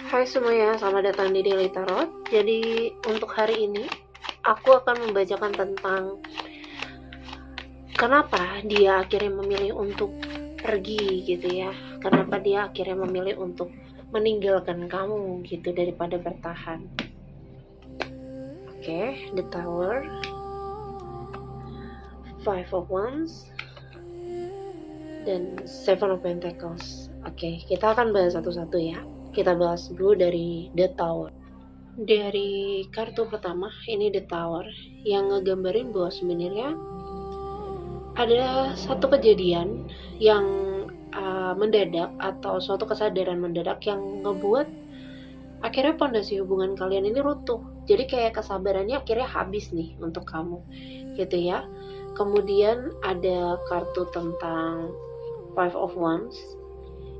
Hai semuanya, selamat datang di Daily Tarot. Jadi untuk hari ini aku akan membacakan tentang kenapa dia akhirnya memilih untuk pergi gitu ya. Kenapa dia akhirnya memilih untuk meninggalkan kamu gitu daripada bertahan. Oke, The Tower, Five of Wands, dan Seven of Pentacles. Oke, kita akan bahas satu-satu ya. Kita bahas dulu dari The Tower. Dari kartu pertama, ini The Tower, yang ngegambarin bahwa sebenarnya ada satu kejadian yang mendadak atau suatu kesadaran mendadak yang ngebuat akhirnya pondasi hubungan kalian ini runtuh. Jadi kayak kesabarannya akhirnya habis nih untuk kamu, gitu ya. Kemudian ada kartu tentang Five of Wands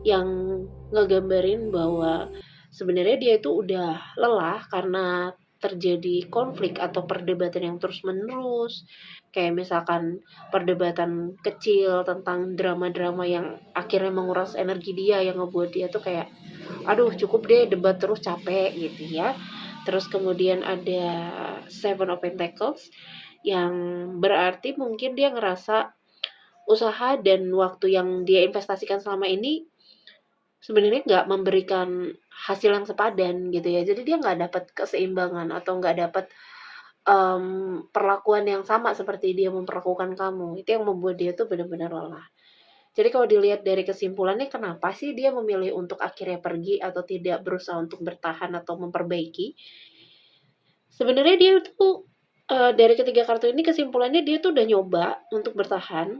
yang ngegambarin bahwa sebenarnya dia itu udah lelah karena terjadi konflik atau perdebatan yang terus-menerus. Kayak misalkan perdebatan kecil tentang drama-drama yang akhirnya menguras energi dia, yang ngebuat dia tuh kayak, aduh cukup deh debat terus, capek gitu ya. Terus kemudian ada Seven of Pentacles yang berarti mungkin dia ngerasa usaha dan waktu yang dia investasikan selama ini sebenarnya nggak memberikan hasil yang sepadan gitu ya. Jadi dia nggak dapat keseimbangan atau nggak dapat perlakuan yang sama seperti dia memperlakukan kamu. Itu yang membuat dia tuh benar-benar lelah. Jadi kalau dilihat dari kesimpulannya, kenapa sih dia memilih untuk akhirnya pergi atau tidak berusaha untuk bertahan atau memperbaiki? Sebenarnya dia tuh dari ketiga kartu ini kesimpulannya dia tuh udah nyoba untuk bertahan,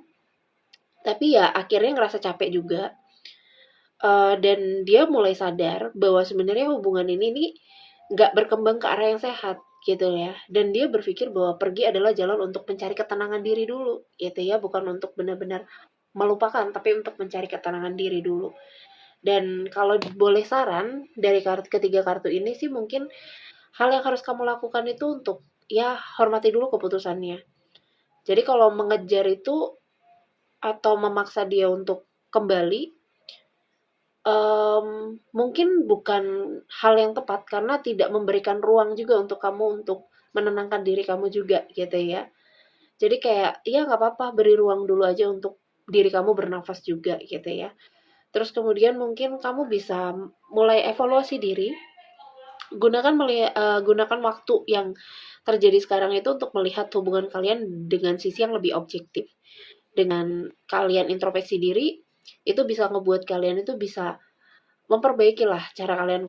tapi ya akhirnya ngerasa capek juga. Dan dia mulai sadar bahwa sebenarnya hubungan ini nih nggak berkembang ke arah yang sehat gitu ya. Dan dia berpikir bahwa pergi adalah jalan untuk mencari ketenangan diri dulu gitu ya, bukan untuk benar-benar melupakan, tapi untuk mencari ketenangan diri dulu. Dan kalau boleh saran dari ketiga kartu ini sih, mungkin hal yang harus kamu lakukan itu untuk ya hormati dulu keputusannya. Jadi kalau mengejar itu atau memaksa dia untuk kembali, mungkin bukan hal yang tepat karena tidak memberikan ruang juga untuk kamu untuk menenangkan diri kamu juga gitu ya. Jadi kayak ya nggak apa-apa, beri ruang dulu aja untuk diri kamu bernafas juga gitu ya. Terus kemudian mungkin kamu bisa mulai evaluasi diri, gunakan waktu yang terjadi sekarang itu untuk melihat hubungan kalian dengan sisi yang lebih objektif. Dengan kalian introspeksi diri, itu bisa ngebuat kalian itu bisa memperbaiki lah cara kalian